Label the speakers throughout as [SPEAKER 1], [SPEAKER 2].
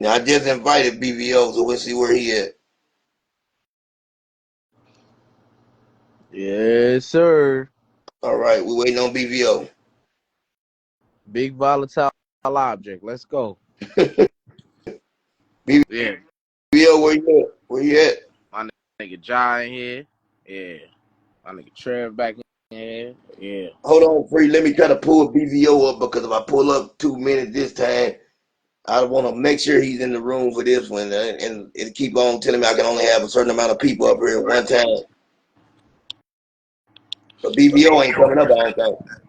[SPEAKER 1] Now, I just invited BVO, so we'll see where he at.
[SPEAKER 2] Yes, sir.
[SPEAKER 1] All right, we waiting on BVO.
[SPEAKER 2] Big volatile object. Let's go. Yeah.
[SPEAKER 1] BVO, where you at? Where you at?
[SPEAKER 2] My nigga Jai in here. Yeah. My nigga Trev back in here. Yeah.
[SPEAKER 1] Hold on, Free. Let me try to pull BVO up because if I pull up 2 minutes this time, I want to make sure he's in the room for this one. And it keep on telling me I can only have a certain amount of people up here at one time. But BVO ain't coming up, I don't think.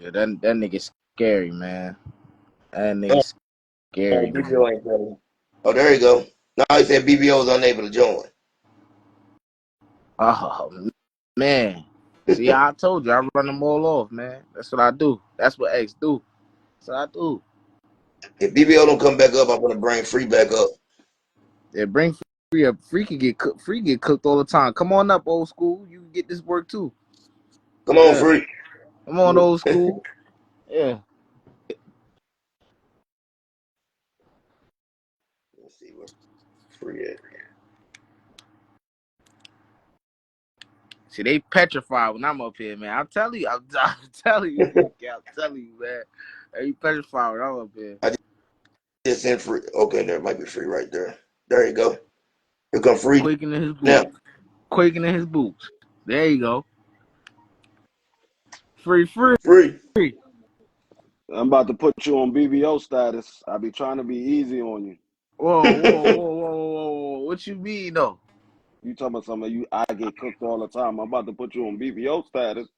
[SPEAKER 2] Yeah, that nigga scary, man. That nigga scary, man.
[SPEAKER 1] BVO ain't coming. Oh, there you go. Now he said BVO is unable to join.
[SPEAKER 2] Oh, man. See, I told you, I run them all off, man. That's what I do. That's what X do. That's what I do.
[SPEAKER 1] If BVO don't come back up, I'm gonna bring Free back up.
[SPEAKER 2] Yeah, bring Free up. Free can get cooked. Free get cooked all the time. Come on up, old school. You can get this work too.
[SPEAKER 1] Come on,
[SPEAKER 2] Yeah.
[SPEAKER 1] Free.
[SPEAKER 2] Come on, old school. Yeah.
[SPEAKER 1] Let's see where Free at.
[SPEAKER 2] See, they petrified when I'm up here, man. I'm telling you, I'm telling you, I'm telling you, man. They petrified when I'm up here.
[SPEAKER 1] I just sent Free. Okay, there might be Free right there. There you go. Here come Free
[SPEAKER 2] Quaking in his
[SPEAKER 1] now.
[SPEAKER 2] boots. Quaking in his boots. There you go. Free.
[SPEAKER 1] Free.
[SPEAKER 3] I'm about to put you on BBO status. I be trying to be easy on you.
[SPEAKER 2] Whoa. What you mean, though?
[SPEAKER 3] You talking about something you I get cooked all the time. I'm about to put you on BBO status.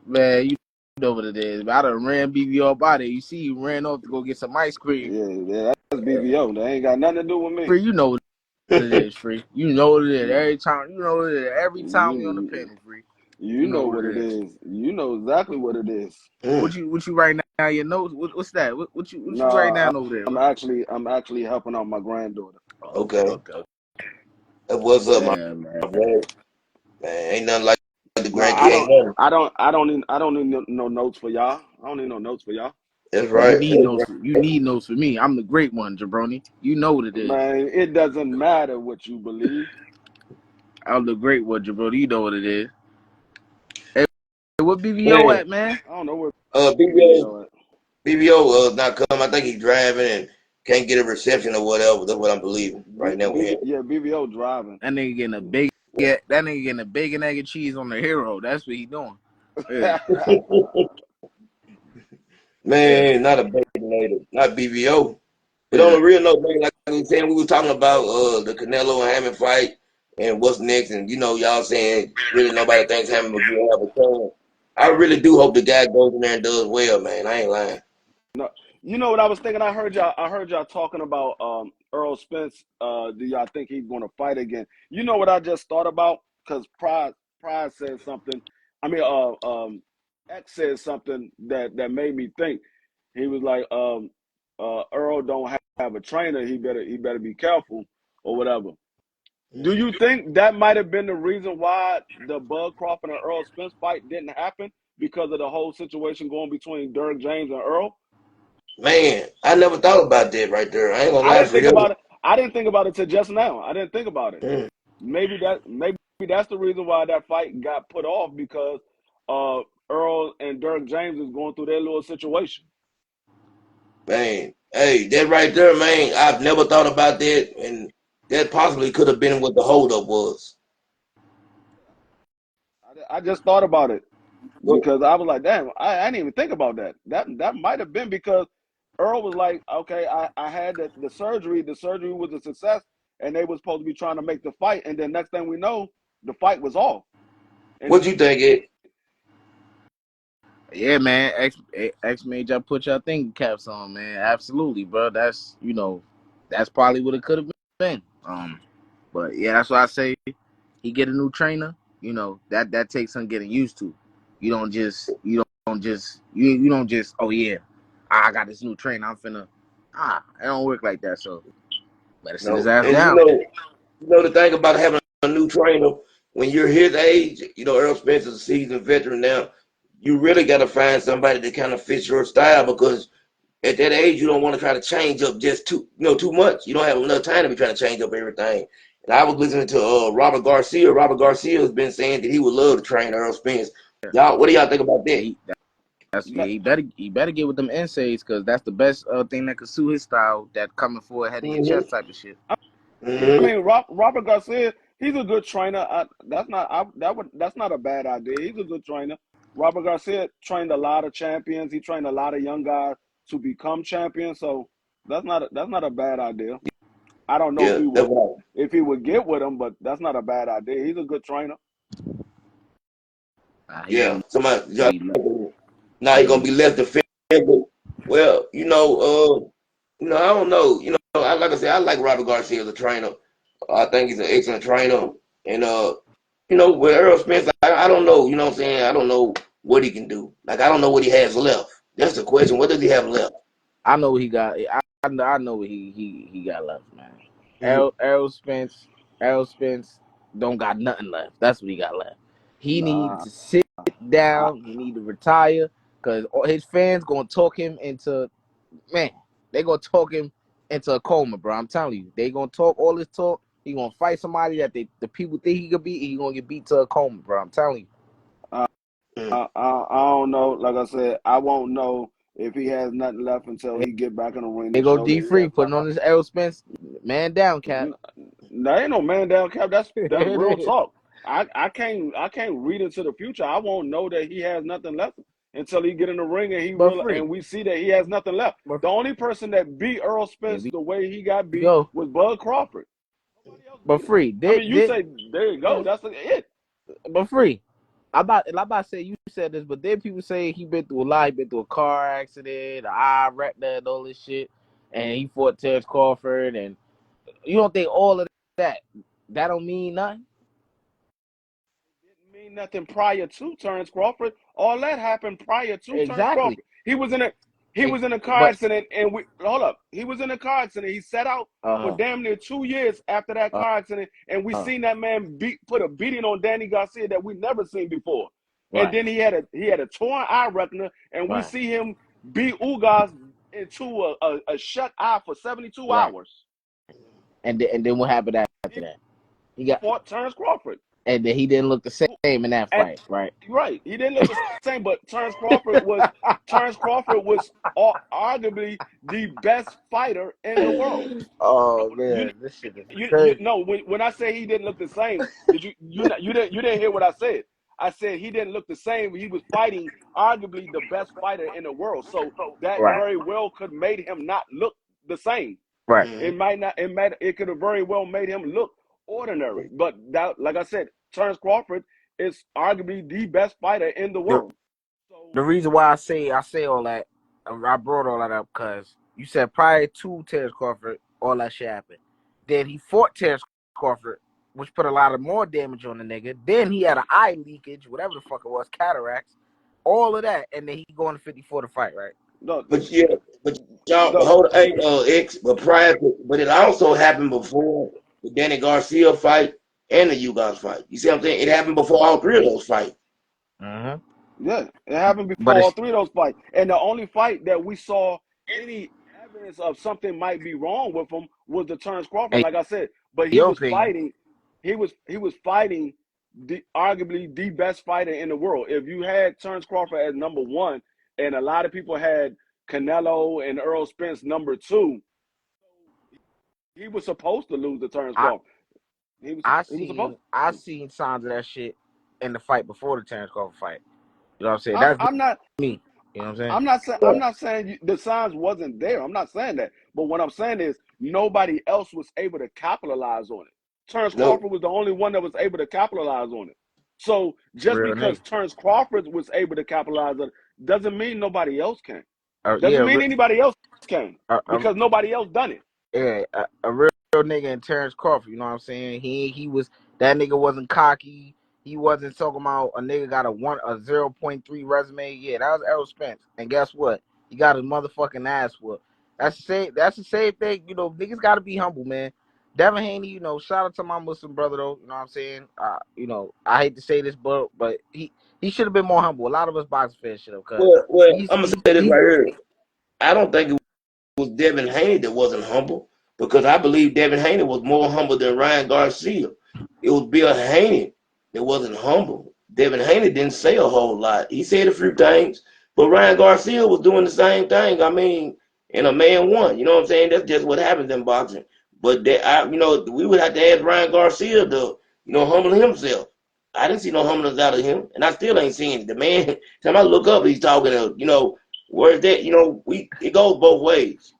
[SPEAKER 2] Man, you know what it is. I done ran BBO up out there. You see, you ran off to go get some ice cream.
[SPEAKER 3] Yeah, that's BBO. That ain't got nothing to do with me.
[SPEAKER 2] Free, you know what it is, Free. You know what it is. Every time, you know what it is. Every time we on the panel, Free.
[SPEAKER 3] You know what it is. You know exactly what it is.
[SPEAKER 2] What you right now? Your notes? What's that? What you right
[SPEAKER 3] Nah,
[SPEAKER 2] now over there?
[SPEAKER 3] I'm actually helping out my granddaughter.
[SPEAKER 1] Okay. What's up, my
[SPEAKER 2] Yeah, man.
[SPEAKER 1] man? Man, ain't nothing like the
[SPEAKER 3] No,
[SPEAKER 1] grandkid. Ain't nothing.
[SPEAKER 3] I don't need no notes for y'all. I don't need no notes for y'all.
[SPEAKER 1] That's
[SPEAKER 2] You
[SPEAKER 1] right.
[SPEAKER 2] need notes. You need notes for me. I'm the great one, Jabroni. You know what it is.
[SPEAKER 3] Man, it doesn't matter what you believe.
[SPEAKER 2] I'm the great one, Jabroni. You know what it is. Hey, what BBO at, man?
[SPEAKER 3] I don't know where
[SPEAKER 1] BBO,
[SPEAKER 3] BBO at.
[SPEAKER 1] BBO not come. I think he's driving and can't get a reception or whatever. That's what I'm believing right now.
[SPEAKER 3] BBO driving.
[SPEAKER 2] That nigga getting a big. Yeah, that nigga getting a bacon, egg, and cheese on the hero. That's what he doing. Yeah.
[SPEAKER 1] Man, not a bacon native, not BBO. But on the real note, man, like I was saying, we were talking about the Canelo and Hammond fight and what's next, and y'all saying really nobody thinks Hammond will have a chance. I really do hope the guy goes in there and does well, man. I ain't lying.
[SPEAKER 3] No, you know what I was thinking? I heard y'all talking about Earl Spence. Do y'all think he's going to fight again? You know what I just thought about? Because Pride said something. I mean, X said something that made me think. He was like, Earl don't have a trainer. He better be careful or whatever. Do you think that might have been the reason why the Bud Crawford and Earl Spence fight didn't happen because of the whole situation going between Derrick James and Earl?
[SPEAKER 1] Man, I never thought about that right there. I ain't gonna
[SPEAKER 3] I
[SPEAKER 1] lie
[SPEAKER 3] didn't
[SPEAKER 1] for
[SPEAKER 3] think
[SPEAKER 1] you.
[SPEAKER 3] about it. I didn't think about it till just now. I didn't think about it.
[SPEAKER 1] Mm.
[SPEAKER 3] Maybe that's the reason why that fight got put off because Earl and Derrick James is going through their little situation.
[SPEAKER 1] Man, hey, that right there, man, I've never thought about that, and that possibly could have been what the holdup was.
[SPEAKER 3] I just thought about it
[SPEAKER 1] Well,
[SPEAKER 3] because I was like, damn, I didn't even think about that. That might have been because Earl was like, okay, I had the surgery. The surgery was a success, and they were supposed to be trying to make the fight. And then next thing we know, the fight was off. And
[SPEAKER 1] what you think, Ed?
[SPEAKER 2] Yeah, man. X made y'all put y'all thinking caps on, man. Absolutely, bro. That's that's probably what it could have been. But yeah, that's why I say he get a new trainer. That takes some getting used to. You don't just oh yeah, I got this new trainer. I'm finna it don't work like that. So better sit his
[SPEAKER 1] No,
[SPEAKER 2] ass
[SPEAKER 1] and
[SPEAKER 2] down.
[SPEAKER 1] the thing about having a new trainer when you're his age, Earl Spencer's a seasoned veteran now. You really got to find somebody that kind of fits your style because at that age, you don't want to try to change up just too much. You don't have enough time to be trying to change up everything. And I was listening to Robert Garcia. Robert Garcia has been saying that he would love to train Earl Spence. Y'all, what do y'all think about that?
[SPEAKER 2] He better get with them NSAIDs because that's the best thing that could suit his style. That coming forward head of your chest type of shit.
[SPEAKER 3] I mean, Robert Garcia, he's a good trainer. That's not a bad idea. He's a good trainer. Robert Garcia trained a lot of champions. He trained a lot of young guys to become champions. So that's not a bad idea. I don't know if he would get with him, but that's not a bad idea. He's a good trainer.
[SPEAKER 1] Now he's gonna be left defensive. Well, I don't know. Like I said, I like Robert Garcia as a trainer. I think he's an excellent trainer. And with Earl Spence, I don't know. You know what I'm saying? I don't know what he can do. Like, I don't know what he has left. That's the question. What does he have left?
[SPEAKER 2] I know what he got. I know what he got left, man. Earl Spence don't got nothing left. That's what he got left. He needs to sit down. He need to retire because his fans gonna talk him into, man. They gonna talk him into a coma, bro. I'm telling you, they gonna talk all this talk. He gonna fight somebody that the people think he could beat. He gonna get beat to a coma, bro. I'm telling you.
[SPEAKER 3] I don't know. Like I said, I won't know if he has nothing left until he get back in the ring.
[SPEAKER 2] They go D-Free, putting on this Errol Spence man down cap.
[SPEAKER 3] There ain't no man down cap. That's real talk. I can't read into the future. I won't know that he has nothing left until he get in the ring and we see that he has nothing left. The only person that beat Earl Spence the way he got beat was Bud Crawford.
[SPEAKER 2] But Free,
[SPEAKER 3] you say there you go. That's it.
[SPEAKER 2] But Free, I'm about to say you said this, but then people say he been through a lot. He been through a car accident, an eye retina, and all this shit, and he fought Terrence Crawford. And you don't think all of that don't mean nothing?
[SPEAKER 3] It didn't mean nothing prior to Terrence Crawford. All that happened prior to Terrence Crawford. He was in a car accident, and he was in a car accident. He set out for damn near 2 years after that car accident, and we seen that man put a beating on Danny Garcia that we never seen before. Right. And then he had a torn eye retina, and we see him beat Ugas into a shut eye for 72 hours.
[SPEAKER 2] And then what happened after that? He
[SPEAKER 3] fought Terrence Crawford.
[SPEAKER 2] And then he didn't look the same in that fight, right?
[SPEAKER 3] Right. He didn't look the same, but Terrence Crawford was arguably the best fighter in the world.
[SPEAKER 2] Oh man, this shit is crazy.
[SPEAKER 3] When I say he didn't look the same, you didn't hear what I said. I said he didn't look the same. He was fighting arguably the best fighter in the world. So that very well could made him not look the same.
[SPEAKER 2] Right.
[SPEAKER 3] It could have very well made him look ordinary. But that, like I said, Terrence Crawford is arguably the best fighter in the world.
[SPEAKER 2] The reason why I say all that, I brought all that up because you said prior to Terrence Crawford, all that shit happened. Then he fought Terrence Crawford, which put a lot of more damage on the nigga. Then he had an eye leakage, whatever the fuck it was, cataracts, all of that, and then he going to 54 to fight, right?
[SPEAKER 3] No,
[SPEAKER 1] but y'all hold but it also happened before the Danny Garcia fight and the Ugas fight. You see what I'm saying? It happened before all three of those fights.
[SPEAKER 3] Yeah, it happened before all three of those fights. And the only fight that we saw any evidence of something might be wrong with him was the Terrence Crawford, like I said. But he was fighting. He was fighting arguably the best fighter in the world. If you had Terrence Crawford as number one, and a lot of people had Canelo and Earl Spence number two, he was supposed to lose to Terrence Crawford.
[SPEAKER 2] I seen signs of that shit in the fight before the Terrence Crawford fight. You know what I'm saying? That's
[SPEAKER 3] I'm not
[SPEAKER 2] me. You know what I'm saying?
[SPEAKER 3] I'm not saying the signs wasn't there. I'm not saying that. But what I'm saying is nobody else was able to capitalize on it. Terrence Crawford was the only one that was able to capitalize on it. So just because Terrence Crawford was able to capitalize on it doesn't mean nobody else can. Doesn't mean anybody else can because nobody else done it.
[SPEAKER 2] Yeah, a real nigga in Terrence Crawford. You know what I'm saying? He was that nigga wasn't cocky. He wasn't talking about a nigga got a 0.3 resume. Yeah, that was Errol Spence. And guess what? He got his motherfucking ass whooped. That's the same thing. You know, niggas got to be humble, man. Devin Haney, you know, shout out to my Muslim brother though. You know what I'm saying? You know, I hate to say this, but he should have been more humble. A lot of us boxing fans should have.
[SPEAKER 1] Well, I'm gonna say this right here. I don't think it Devin Haney that wasn't humble, because I believe Devin Haney was more humble than Ryan Garcia. It was Bill Haney that wasn't humble. Devin Haney didn't say a whole lot. He said a few things, but Ryan Garcia was doing the same thing. I mean, and a man won. You know what I'm saying? That's just what happens in boxing. But we would have to ask Ryan Garcia to, humble himself. I didn't see no humbleness out of him, and I still ain't seen it. The man, time I look up, he's talking to, where's that? It goes both ways.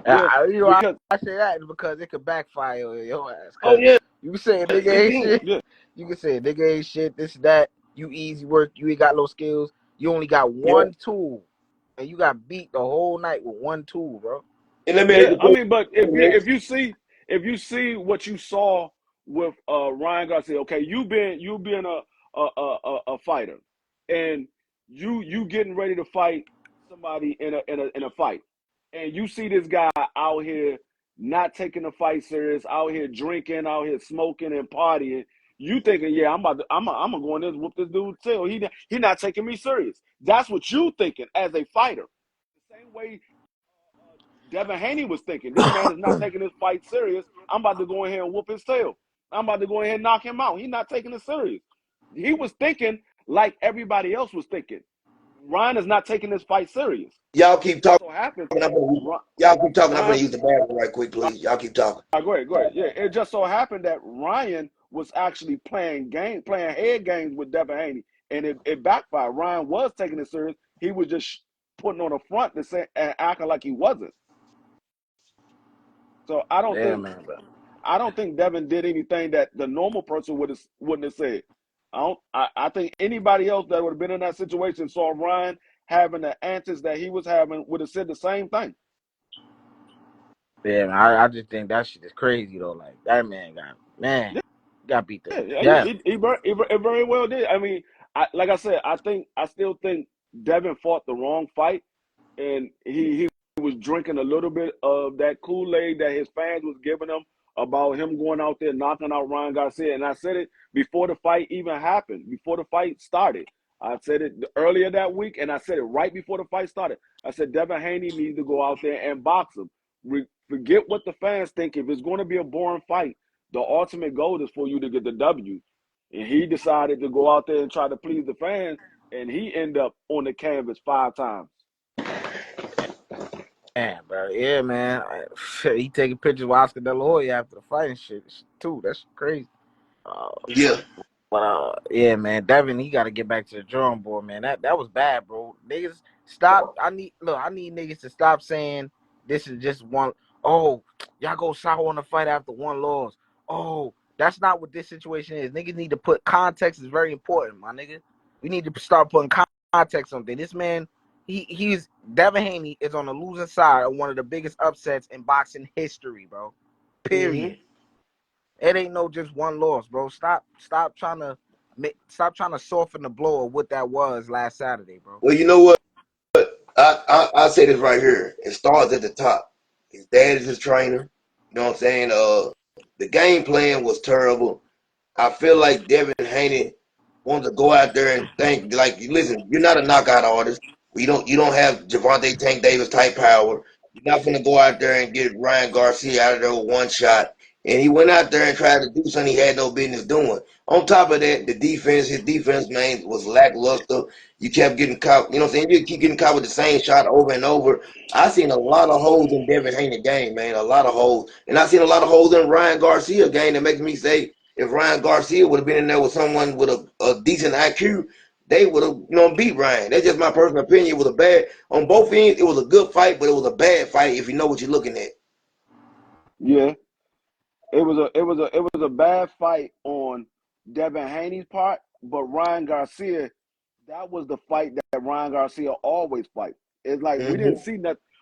[SPEAKER 3] Yeah, because
[SPEAKER 2] I say that because it could backfire on your ass.
[SPEAKER 1] Oh
[SPEAKER 2] Cause
[SPEAKER 1] yeah,
[SPEAKER 2] you can say a nigga
[SPEAKER 1] it
[SPEAKER 2] ain't
[SPEAKER 1] can.
[SPEAKER 2] shit.
[SPEAKER 3] yeah,
[SPEAKER 2] You can say a nigga ain't shit. This that. You easy work. You ain't got no skills. You only got
[SPEAKER 1] Yeah.
[SPEAKER 2] one tool, and you got beat the whole night with one tool, bro.
[SPEAKER 1] And let me ask
[SPEAKER 3] yeah.
[SPEAKER 1] you a
[SPEAKER 3] I
[SPEAKER 1] question
[SPEAKER 3] mean, but
[SPEAKER 1] next.
[SPEAKER 3] if you see what you saw with Ryan Garcia, okay, you being a fighter, and you getting ready to fight somebody in a fight, and you see this guy out here not taking the fight serious, out here drinking, out here smoking and partying. You thinking, yeah, I'm gonna go in there and whoop this dude's tail. He not taking me serious. That's what you thinking as a fighter. The same way Devin Haney was thinking, this man is not taking this fight serious. I'm about to go in here and whoop his tail. I'm about to go in here and knock him out. He's not taking it serious. He was thinking like everybody else was thinking. Ryan is not taking this fight serious.
[SPEAKER 1] Y'all keep
[SPEAKER 3] Just
[SPEAKER 1] talking.
[SPEAKER 3] so happens,
[SPEAKER 1] Y'all keep talking. I'm
[SPEAKER 3] Ryan.
[SPEAKER 1] gonna use the bathroom right quick, please. Y'all keep talking.
[SPEAKER 3] Go ahead, go ahead. Yeah, it just so happened that Ryan was actually playing head games with Devin Haney, and it backfired. Ryan was taking it serious. He was just putting on a front to say and acting like he wasn't. So
[SPEAKER 2] Yeah, man, bro.
[SPEAKER 3] I don't think Devin did anything that the normal person wouldn't have said. I think anybody else that would have been in that situation saw Ryan having the answers that he was having would have said the same thing.
[SPEAKER 2] Yeah, man, I just think that shit is crazy though. Like that man got beat to
[SPEAKER 3] Yeah,
[SPEAKER 2] death.
[SPEAKER 3] he very well did. I mean, like I said, I still think Devin fought the wrong fight, and he was drinking a little bit of that Kool-Aid that his fans was giving him about him going out there knocking out Ryan Garcia. And I said it before the fight even happened, before the fight started. I said it earlier that week, and I said it right before the fight started. I said Devin Haney needs to go out there and box him. Forget what the fans think. If it's going to be a boring fight, the ultimate goal is for you to get the W. And he decided to go out there and try to please the fans, and he ended up on the canvas 5 times.
[SPEAKER 2] Man, bro. Yeah, man. He taking pictures with Oscar De La Hoya after the fight and shit too. That's crazy. Uh,
[SPEAKER 1] Yeah.
[SPEAKER 2] But yeah, man, Devin, he got to get back to the drawing board, man. That was bad, bro. Niggas, stop. I need niggas to stop saying this is just one. Oh, y'all go sour on the fight after one loss. Oh, that's not what this situation is. Niggas need to put context is very important, my nigga. We need to start putting context on things. This man, he's Devin Haney is on the losing side of one of the biggest upsets in boxing history, bro. Period.
[SPEAKER 3] Mm-hmm.
[SPEAKER 2] It ain't no just one loss, bro. Stop trying to soften the blow of what that was last Saturday, bro.
[SPEAKER 1] Well, you know what? I say this right here. It starts at the top. His dad is his trainer. You know what I'm saying? The game plan was terrible. I feel like Devin Haney wants to go out there and think like, listen, you're not a knockout artist. You don't have Javante Tank Davis type power. You're not gonna go out there and get Ryan Garcia out of there with one shot. And he went out there and tried to do something he had no business doing. On top of that, his defense, man, was lackluster. You kept getting caught, you know what I'm saying? You keep getting caught with the same shot over and over. I seen a lot of holes in Devin Haney game, man. A lot of holes. And I seen a lot of holes in Ryan Garcia game that makes me say, if Ryan Garcia would have been in there with someone with a decent IQ, they would have, beat Ryan. That's just my personal opinion. It was a bad on both ends. It was a good fight, but it was a bad fight if you know what you're looking at.
[SPEAKER 3] Yeah, it was a bad fight on Devin Haney's part, but Ryan Garcia, that was the fight that Ryan Garcia always fight. It's like
[SPEAKER 1] Mm-hmm.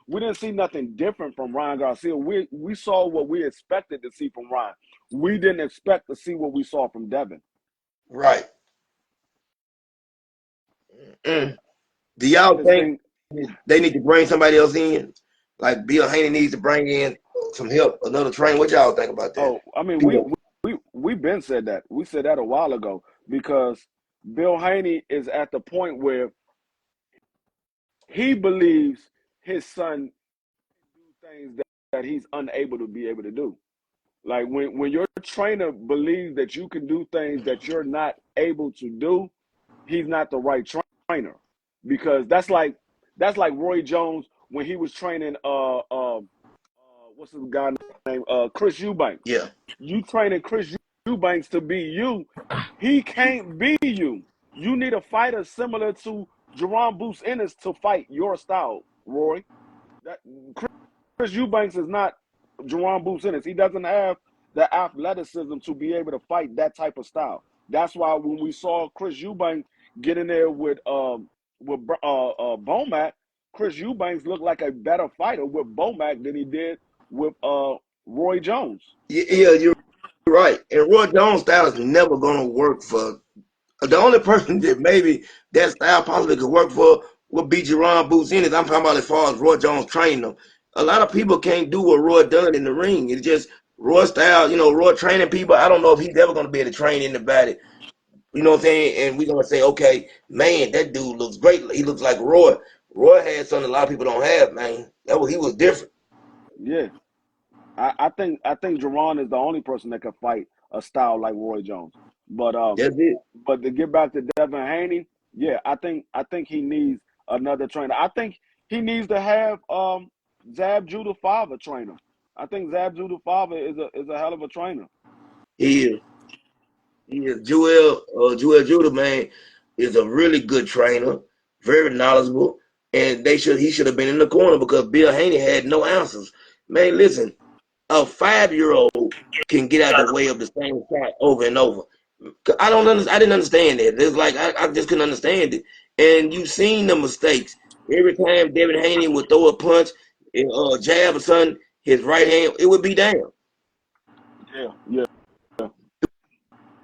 [SPEAKER 3] we didn't see nothing different from Ryan Garcia. We saw what we expected to see from Ryan. We didn't expect to see what we saw from Devin.
[SPEAKER 1] Right. Mm. Do
[SPEAKER 3] I
[SPEAKER 1] y'all
[SPEAKER 3] just
[SPEAKER 1] think
[SPEAKER 3] think,
[SPEAKER 1] they need to bring somebody else in? Like Bill Haney needs to bring in some help, another trainer. What y'all think about that?
[SPEAKER 3] I mean,
[SPEAKER 1] Peter.
[SPEAKER 3] we been said that. We said that a while ago because Bill Haney is at the point where he believes his son do things that he's unable to be able to do. Like when your trainer believes that you can do things that you're not able to do, he's not the right trainer. Because that's like Roy Jones when he was training what's the guy name Chris Eubanks.
[SPEAKER 1] Yeah.
[SPEAKER 3] You training Chris Eubanks to be you, he can't be you. You need a fighter similar to Jerome Bruce Ennis to fight your style, Roy. That Chris Eubanks is not Jerome Bruce Ennis. He doesn't have the athleticism to be able to fight that type of style. That's why when we saw Chris Eubanks get in there with Bomac, Chris Eubanks looked like a better fighter with Bomac than he did with Roy Jones.
[SPEAKER 1] Yeah, you're right. And Roy Jones' style is never going to work for. The only person that maybe that style possibly could work for would be Jerron Boots Ennis. I'm talking about as far as Roy Jones training them. A lot of people can't do what Roy done in the ring. It's just Roy style, Roy training people. I don't know if he's ever going to be able to train anybody. You know what I'm saying? And we're going to say, okay, man, that dude looks great. He looks like Roy. Roy had something a lot of people don't have, man. He was different.
[SPEAKER 3] Yeah, I think Jerron is the only person that can fight a style like Roy Jones. But
[SPEAKER 1] That's it.
[SPEAKER 3] but to get back to Devin Haney, yeah, I think he needs another trainer. I think he needs to have Zab Judah Fava train him. I think Zab Judah Fava is a hell of a trainer.
[SPEAKER 1] He is. He is. Joel Judah, man, is a really good trainer, very knowledgeable, and he should have been in the corner because Bill Haney had no answers. Man, listen, a 5-year-old can get out the way of the same shot over and over. I didn't understand that. It's like I just couldn't understand it. And you've seen the mistakes. Every time Devin Haney would throw a punch, jab or something, his right hand, it would be down.
[SPEAKER 3] Yeah, yeah,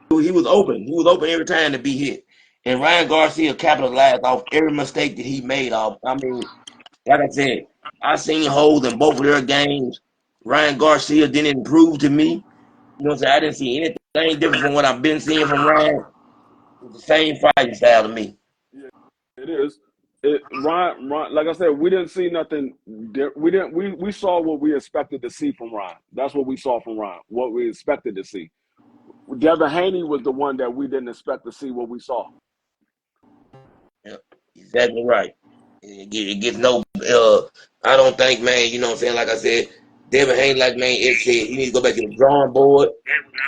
[SPEAKER 1] He was open. He was open every time to be hit. And Ryan Garcia capitalized off every mistake that he made off. I mean, like I said, I seen holes in both of their games. Ryan Garcia didn't improve to me. You know what I'm saying? I didn't see anything different from what I've been seeing from Ryan. It's the same fighting style to me.
[SPEAKER 3] yeah. It is. Ryan, like I said, we didn't see nothing. We saw what we expected to see from Ryan. That's what we saw from Ryan. What we expected to see. Devin Haney was the one that we didn't expect to see what we saw.
[SPEAKER 1] Yeah, exactly right. It gets no. I don't think, man. You know what I'm saying? Like I said, Devin Haney, like man, it said he needs to go back to the drawing board.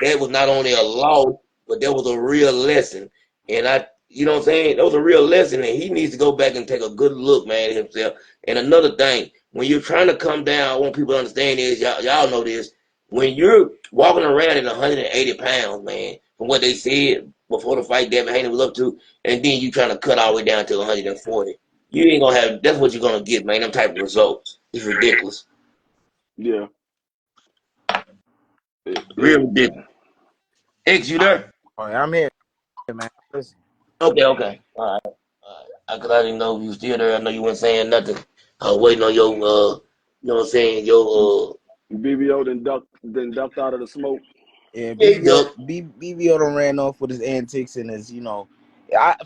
[SPEAKER 1] That was not only a loss, but that was a real lesson. And you know what I'm saying? That was a real lesson, and he needs to go back and take a good look, man, at himself. And another thing, when you're trying to come down, I want people to understand this. Y'all know this. When you're walking around at 180 pounds, man, from what they said before the fight, Devin Haney was up to, and then you trying to cut all the way down to 140. You ain't gonna have. That's what you're gonna get, man. Them type of results. It's ridiculous.
[SPEAKER 3] Yeah,
[SPEAKER 1] Real ridiculous. X, you there?
[SPEAKER 2] Oh, yeah, I'm here, man. Listen.
[SPEAKER 1] Okay. All right. Cause I didn't know if you were still there. I know you weren't saying nothing. I was waiting on your, you know what I'm saying, your,
[SPEAKER 3] BBO then ducked out of the smoke.
[SPEAKER 2] Yeah,
[SPEAKER 1] hey, Duck.
[SPEAKER 2] BBO done ran off with his antics and his,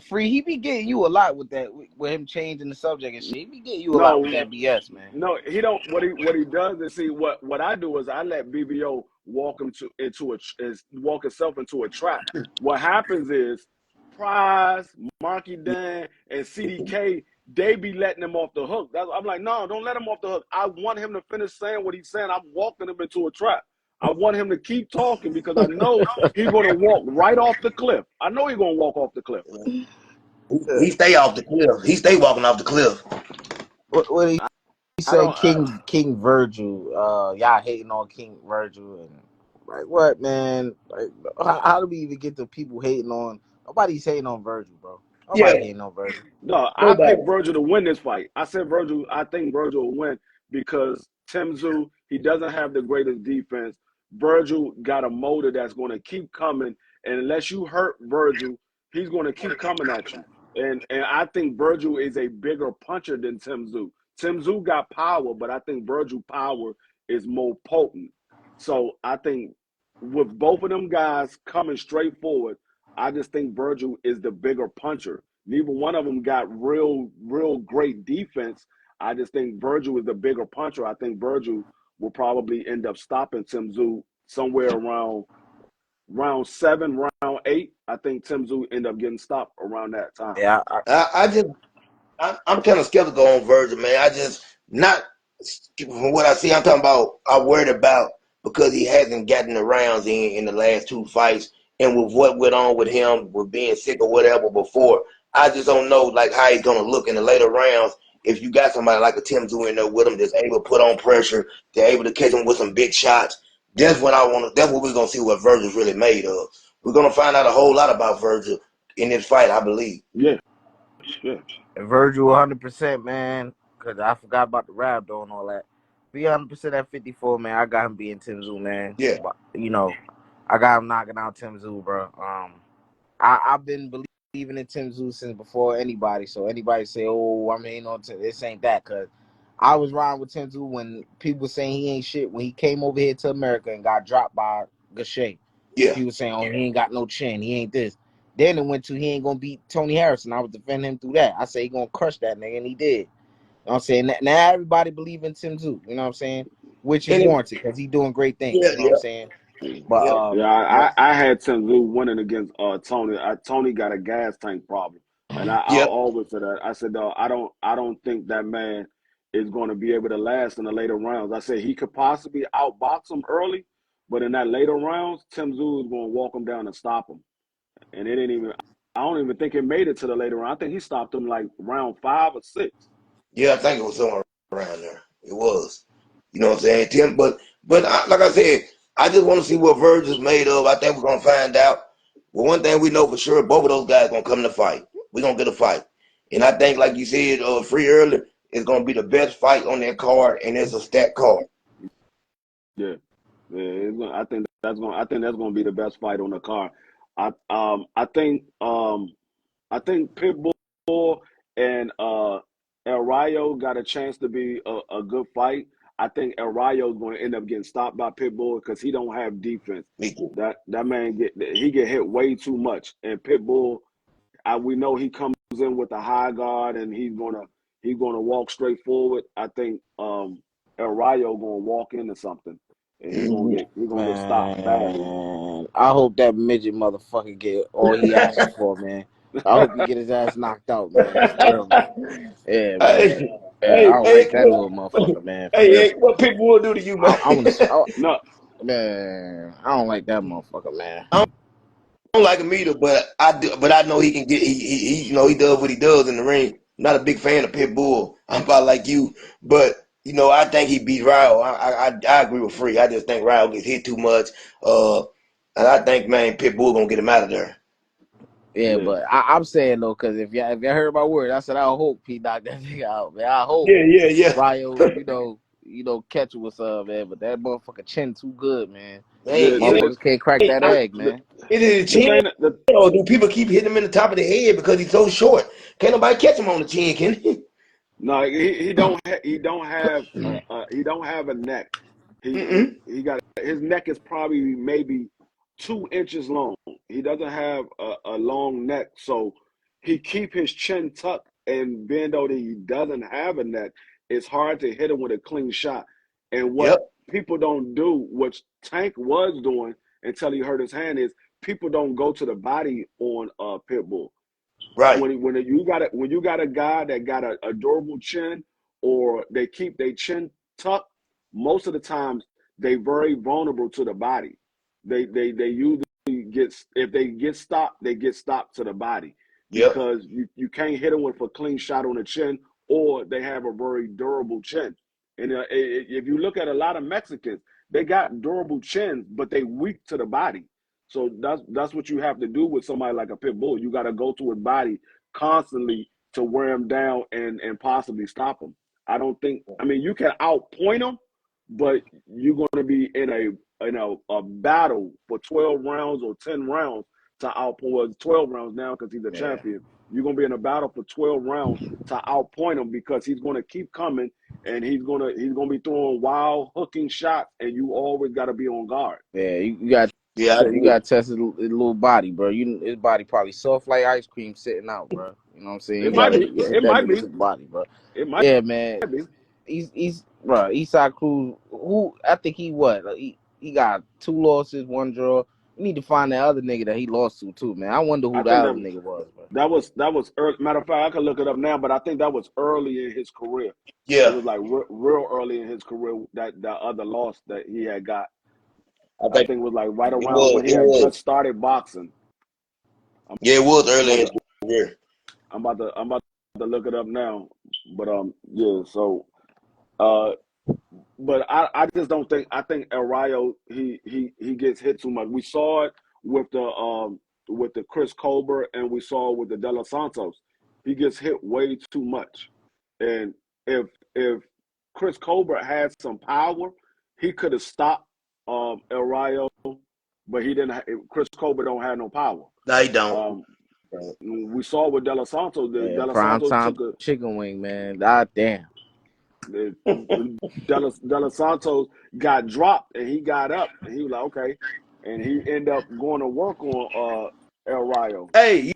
[SPEAKER 2] Free, he be getting you a lot with that, with him changing the subject and shit. He be getting you a lot with that
[SPEAKER 3] No,
[SPEAKER 2] BS, man.
[SPEAKER 3] no, he don't. What he does is see what I do is I let BBO walk himself into a trap. What happens is Prize, Marky Dan, and CDK they be letting him off the hook. I'm like, no, don't let him off the hook. I want him to finish saying what he's saying. I'm walking him into a trap. I want him to keep talking because I know he's gonna walk right off the cliff. I know he's gonna walk off the cliff.
[SPEAKER 1] He stay off the cliff. He stay walking off the cliff.
[SPEAKER 2] What he
[SPEAKER 3] I
[SPEAKER 2] say,
[SPEAKER 3] don't.
[SPEAKER 2] King Virgil? Y'all hating on King Virgil and like what, man? Like, how do we even get the people hating on? Nobody's hating on Virgil, bro. Nobody
[SPEAKER 1] Yeah,
[SPEAKER 2] hating on Virgil.
[SPEAKER 3] No, I
[SPEAKER 1] nobody.
[SPEAKER 3] picked Virgil to win this fight. I said Virgil. I think Virgil will win because Tim Tszyu, he doesn't have the greatest defense. Virgil got a motor that's going to keep coming, and unless you hurt Virgil, he's going to keep coming at you. And I think Virgil is a bigger puncher than Tim Tszyu. Tim Tszyu got power, but I think Virgil power is more potent. So I think with both of them guys coming straight forward, I just think Virgil is the bigger puncher. Neither one of them got real great defense. I just think Virgil is the bigger puncher. I think Virgil will probably end up stopping Tim Tszyu somewhere around round 7, round 8. I think Tim Tszyu end up getting stopped around that time.
[SPEAKER 2] Yeah,
[SPEAKER 1] I'm kind of skeptical on Virgil, man. I just not from what I see. I'm talking about. I'm worried about because he hasn't gotten the rounds in the last 2 fights, and with what went on with him with being sick or whatever before. I just don't know like how he's gonna look in the later rounds. If you got somebody like a Tim Tszyu in there with him that's able to put on pressure, they're able to catch him with some big shots. That's what I want. That's what we're gonna see what Virgil's really made of. We're gonna find out a whole lot about Virgil in this fight, I believe.
[SPEAKER 3] Yeah, yeah.
[SPEAKER 2] Virgil 100%, man. Because I forgot about the rap though and all that. Be 100% at 54, man. I got him beating Tim Tszyu, man.
[SPEAKER 1] Yeah.
[SPEAKER 2] You know, I got him knocking out Tim Tszyu, bro. I've been believing in Tim Tszyu since before anybody. So anybody say, "Oh, I mean, on this ain't that," because I was riding with Tim Tszyu when people were saying he ain't shit. When he came over here to America and got dropped by Gache,
[SPEAKER 1] Yeah.
[SPEAKER 2] people saying, "Oh, he ain't got no chin. He ain't this." Then it went to he ain't gonna beat Tony Harrison. I was defending him through that. I say he gonna crush that nigga, and he did. You know what I'm saying? Now everybody believe in Tim Tszyu. You know what I'm saying? Which is warranted because he's doing great things.
[SPEAKER 1] Yeah,
[SPEAKER 2] You know what I'm saying? But
[SPEAKER 3] Yeah, I had Tim Tszyu winning against Tony. Tony got a gas tank problem, and I
[SPEAKER 1] yeah,
[SPEAKER 3] always said that. I said, "No, I don't think that man is going to be able to last in the later rounds." I said he could possibly outbox him early, but in that later rounds, Tim Tszyu is going to walk him down and stop him. And it didn't even. I don't even think it made it to the later round. I think he stopped him like round 5 or 6.
[SPEAKER 1] yeah. I think it was somewhere around there. It was. You know what I'm saying, Tim? But like I said, I just want to see what Virgil's made of. I think we're gonna find out. Well, one thing we know for sure, both of those guys gonna come to fight. We're gonna get a fight, and I think, like you said, free earlier, it's gonna be the best fight on that card, and it's a stacked card.
[SPEAKER 3] Yeah, yeah. I think that's gonna be the best fight on the card. I I think Pitbull and El Rayo got a chance to be a good fight. I think El Rayo is going to end up getting stopped by Pitbull because he don't have defense.
[SPEAKER 1] Me too.
[SPEAKER 3] That man get hit way too much, and Pitbull, we know he comes in with a high guard and he's gonna walk straight forward. I think El Rayo gonna walk into something and he's gonna get stopped badly.
[SPEAKER 2] man, I hope that midget motherfucker get all he asking for, man. I hope he get his ass knocked out, man. For real, man. Yeah, man.
[SPEAKER 1] Hey,
[SPEAKER 2] Yeah, I
[SPEAKER 1] hey,
[SPEAKER 2] don't like
[SPEAKER 1] hey,
[SPEAKER 2] that little motherfucker, man. For real.
[SPEAKER 1] hey, what people will do to you, man?
[SPEAKER 2] I want to.
[SPEAKER 3] No,
[SPEAKER 2] Man, I don't like that motherfucker, man.
[SPEAKER 1] I don't like him either, but I do. But I know he can get. He does what he does in the ring. Not a big fan of Pitbull. I'm about like you, but I think he beat Ryo. I agree with Free. I just think Ryo gets hit too much. Uh, and I think man, Pitbull gonna get him out of there.
[SPEAKER 2] Yeah,
[SPEAKER 3] yeah,
[SPEAKER 2] but I'm saying though, because if y'all heard my word, I said I hope he knocked that nigga out, man. I hope
[SPEAKER 1] Yeah.
[SPEAKER 2] Ryo, catch what's up, man. But that motherfucker chin too good, man.
[SPEAKER 1] Man,
[SPEAKER 3] the
[SPEAKER 2] Motherfuckers can't crack that
[SPEAKER 3] the
[SPEAKER 2] egg,
[SPEAKER 3] the,
[SPEAKER 2] man.
[SPEAKER 1] is it a
[SPEAKER 3] the
[SPEAKER 1] chin
[SPEAKER 3] thing the
[SPEAKER 1] or do people keep hitting him in the top of the head because he's so short? Can't nobody catch him on the chin, can he?
[SPEAKER 3] No, he don't have he don't have a neck. He got his neck is probably maybe 2 inches long. He doesn't have a long neck, so he keep his chin tucked. And being though that he doesn't have a neck, it's hard to hit him with a clean shot. And what
[SPEAKER 1] Yep.
[SPEAKER 3] people don't do, which Tank was doing until he hurt his hand, is people don't go to the body on Pitbull
[SPEAKER 1] Right.
[SPEAKER 3] when you got a guy that got a durable chin or they keep their chin tucked, most of the times they very vulnerable to the body. They usually if they get stopped, they get stopped to the body
[SPEAKER 1] Yep.
[SPEAKER 3] because you can't hit them with a clean shot on the chin or they have a very durable chin. And if you look at a lot of Mexicans, they got durable chins, but they weak to the body. So that's what you have to do with somebody like a pit bull. You got to go to his body constantly to wear him down and possibly stop him. I don't think. I mean, you can outpoint him, but you're going to be in a battle for 12 rounds or 10 rounds to outpoint. Well, 12 rounds now because he's a champion. You're going to be in a battle for 12 rounds to outpoint him because he's going to keep coming and he's going to be throwing wild hooking shots and you always got to be on guard.
[SPEAKER 2] Yeah, you got
[SPEAKER 1] Yeah, I
[SPEAKER 2] So you
[SPEAKER 1] do.
[SPEAKER 2] gotta test his little body, bro. His body probably soft like ice cream sitting out, bro. You know what I'm saying?
[SPEAKER 3] It
[SPEAKER 2] You
[SPEAKER 3] might
[SPEAKER 2] gotta
[SPEAKER 3] be.
[SPEAKER 2] hit
[SPEAKER 3] It
[SPEAKER 2] that
[SPEAKER 3] might
[SPEAKER 2] nigga's
[SPEAKER 3] be.
[SPEAKER 2] body, bro.
[SPEAKER 3] It might
[SPEAKER 2] Yeah, man.
[SPEAKER 3] be.
[SPEAKER 2] He's bro. Eastside Cruz. Who I think he what? He got 2 losses, 1 draw. You need to find that other nigga that he lost to too, man. I wonder
[SPEAKER 3] I
[SPEAKER 2] who
[SPEAKER 3] think
[SPEAKER 2] that other
[SPEAKER 3] that
[SPEAKER 2] nigga was, bro.
[SPEAKER 3] that was early. Matter of fact, I can look it up now, but I think that was early in his career. It
[SPEAKER 1] Yeah,
[SPEAKER 3] was like real early in his career that other loss that he had got.
[SPEAKER 1] I
[SPEAKER 3] I
[SPEAKER 1] think
[SPEAKER 3] think it was like right
[SPEAKER 1] it
[SPEAKER 3] around
[SPEAKER 1] was.
[SPEAKER 3] when he
[SPEAKER 1] It
[SPEAKER 3] had just
[SPEAKER 1] was.
[SPEAKER 3] started boxing. I'm
[SPEAKER 1] Yeah, it was early in
[SPEAKER 3] about
[SPEAKER 1] his
[SPEAKER 3] to
[SPEAKER 1] career.
[SPEAKER 3] I'm about to look it up now. But yeah, so uh but I just don't think I think El Rayo he gets hit too much. We saw it with the Chris Colbert and we saw it with the De Los Santos. He gets hit way too much. And if Chris Colbert had some power, he could have stopped El Rayo, but he didn't. Chris Colbert don't have no power.
[SPEAKER 1] No, he don't.
[SPEAKER 3] Um, we saw with De Los Santos. The
[SPEAKER 2] Yeah,
[SPEAKER 3] De Los
[SPEAKER 2] prime
[SPEAKER 3] Santos
[SPEAKER 2] time
[SPEAKER 3] took a
[SPEAKER 2] chicken wing, man. God damn.
[SPEAKER 3] the De Los Santos got dropped and he got up and he was like okay, and he ended up going to work on El Rayo.
[SPEAKER 1] Hey,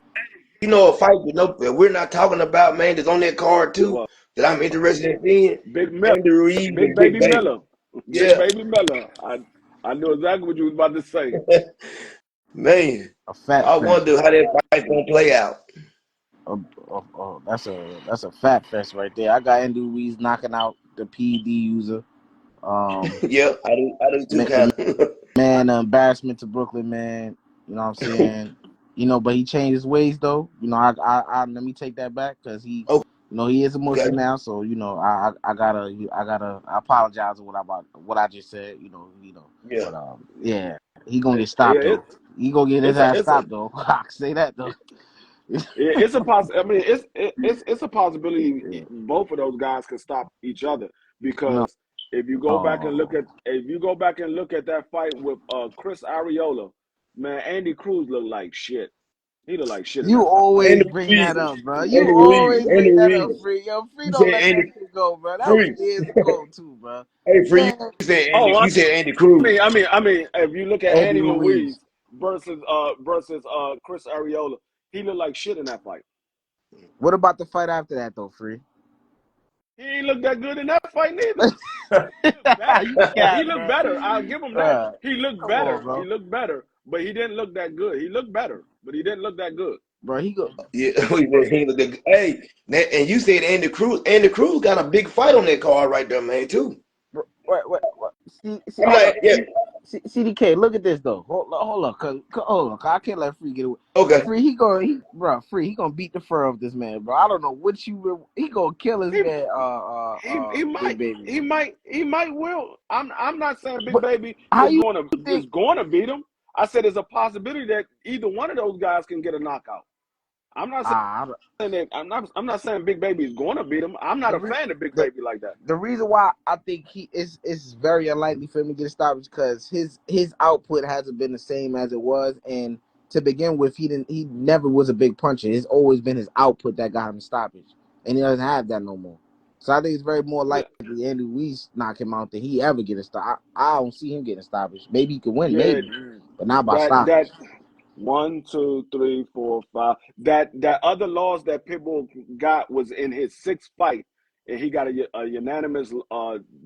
[SPEAKER 1] you know a fight that we're not talking about, man, that's on that card too,
[SPEAKER 3] Well,
[SPEAKER 1] that I'm interested in seeing?
[SPEAKER 3] Big Miller,
[SPEAKER 1] Andy Ruiz
[SPEAKER 3] Big
[SPEAKER 1] and Big
[SPEAKER 3] Baby
[SPEAKER 1] Baby.
[SPEAKER 3] Miller, Big
[SPEAKER 1] Yeah,
[SPEAKER 3] Baby Miller. I knew exactly what you was about to say.
[SPEAKER 1] man.
[SPEAKER 2] A fat
[SPEAKER 1] I
[SPEAKER 2] fest.
[SPEAKER 1] wonder how that fight's gonna play out.
[SPEAKER 2] That's a fat fest right there. I got Andy Ruiz knocking out the PD user.
[SPEAKER 1] Yeah, I do too,
[SPEAKER 2] The
[SPEAKER 1] kind of.
[SPEAKER 2] man, embarrassment to Brooklyn, man. You know what I'm saying? But he changed his ways though. I let me take that back because he is a
[SPEAKER 1] Okay,
[SPEAKER 2] Muslim now. So I gotta I apologize for what I just said.
[SPEAKER 1] yeah,
[SPEAKER 2] But yeah, he gonna get
[SPEAKER 3] Yeah,
[SPEAKER 2] stopped though. He gonna get his ass
[SPEAKER 3] it's a
[SPEAKER 2] stopped though. I can say that though.
[SPEAKER 3] it's a I mean, it's a possibility
[SPEAKER 2] Yeah.
[SPEAKER 3] both of those guys can stop each other
[SPEAKER 2] No.
[SPEAKER 3] because if you go back and look at that fight with Chris Arreola, man, Andy Cruz looked like shit. He looked like shit in
[SPEAKER 2] You
[SPEAKER 3] that fight.
[SPEAKER 2] always
[SPEAKER 1] Andy
[SPEAKER 2] bring
[SPEAKER 1] Ruiz,
[SPEAKER 2] that up, bro. You
[SPEAKER 1] Andy Ruiz,
[SPEAKER 2] always
[SPEAKER 1] Andy
[SPEAKER 2] bring that up,
[SPEAKER 1] Ruiz.
[SPEAKER 2] Free. Yo, Free
[SPEAKER 1] You
[SPEAKER 2] don't
[SPEAKER 1] said
[SPEAKER 2] let that
[SPEAKER 1] Andy
[SPEAKER 2] shit go, bro. That was
[SPEAKER 1] Free.
[SPEAKER 2] years ago, too, bro.
[SPEAKER 1] Hey, Free,
[SPEAKER 2] Man,
[SPEAKER 3] Oh,
[SPEAKER 1] You said Andy Cruz.
[SPEAKER 3] I mean, if you look at
[SPEAKER 2] Andy
[SPEAKER 3] Andy
[SPEAKER 2] Ruiz.
[SPEAKER 3] Ruiz versus Chris Arreola, he looked like shit in that fight.
[SPEAKER 2] What about the fight after that, though, Free?
[SPEAKER 3] He ain't look that good in that fight neither. He looked better.
[SPEAKER 2] You
[SPEAKER 3] He
[SPEAKER 2] cat,
[SPEAKER 3] looked
[SPEAKER 2] bro.
[SPEAKER 3] better. I'll give him that. He looked
[SPEAKER 2] Come on,
[SPEAKER 3] better. He
[SPEAKER 2] bro.
[SPEAKER 3] looked better, but he didn't look that good. He looked better, but he didn't look that good.
[SPEAKER 2] Bro, he go.
[SPEAKER 1] Yeah, he looked good. Hey, and you said Andy Cruz. Andy Cruz got a big fight on that card right there, man, too.
[SPEAKER 2] What? See,
[SPEAKER 1] I'm
[SPEAKER 2] hold up.
[SPEAKER 1] like, yeah,
[SPEAKER 2] CDK, look at this though. Hold up, hold on, 'cause I can't let Free get away.
[SPEAKER 1] okay.
[SPEAKER 2] Free, he gonna beat the fur of this man, bro. I don't know what he gonna kill his
[SPEAKER 3] He
[SPEAKER 2] man.
[SPEAKER 3] he
[SPEAKER 2] Big
[SPEAKER 3] might
[SPEAKER 2] baby, bro.
[SPEAKER 3] he might will. I'm not saying Big
[SPEAKER 2] But
[SPEAKER 3] Baby
[SPEAKER 2] how you
[SPEAKER 3] is
[SPEAKER 2] think?
[SPEAKER 3] going to beat him. I said there's a possibility that either one of those guys can get a knockout. I'm not
[SPEAKER 2] Ah,
[SPEAKER 3] saying that. I'm not saying Big Baby is going to beat him. I'm not
[SPEAKER 2] the
[SPEAKER 3] a
[SPEAKER 2] re-
[SPEAKER 3] fan of Big
[SPEAKER 2] the
[SPEAKER 3] Baby like that.
[SPEAKER 2] the reason why I think he is very unlikely for him to get stopped is because his output hasn't been the same as it was, and to begin with, he never was a big puncher. It's always been his output that got him stoppage, and he doesn't have that no more. So I think it's very more
[SPEAKER 3] Yeah,
[SPEAKER 2] likely Andy Ruiz knock him out than he ever get a stop. I don't see him getting stoppage. Maybe he could win,
[SPEAKER 3] yeah.
[SPEAKER 2] maybe, but not by
[SPEAKER 3] That
[SPEAKER 2] stoppage.
[SPEAKER 3] 1, 2, 3, 4, 5. That other loss that Pitbull got was in his sixth fight, and he got a unanimous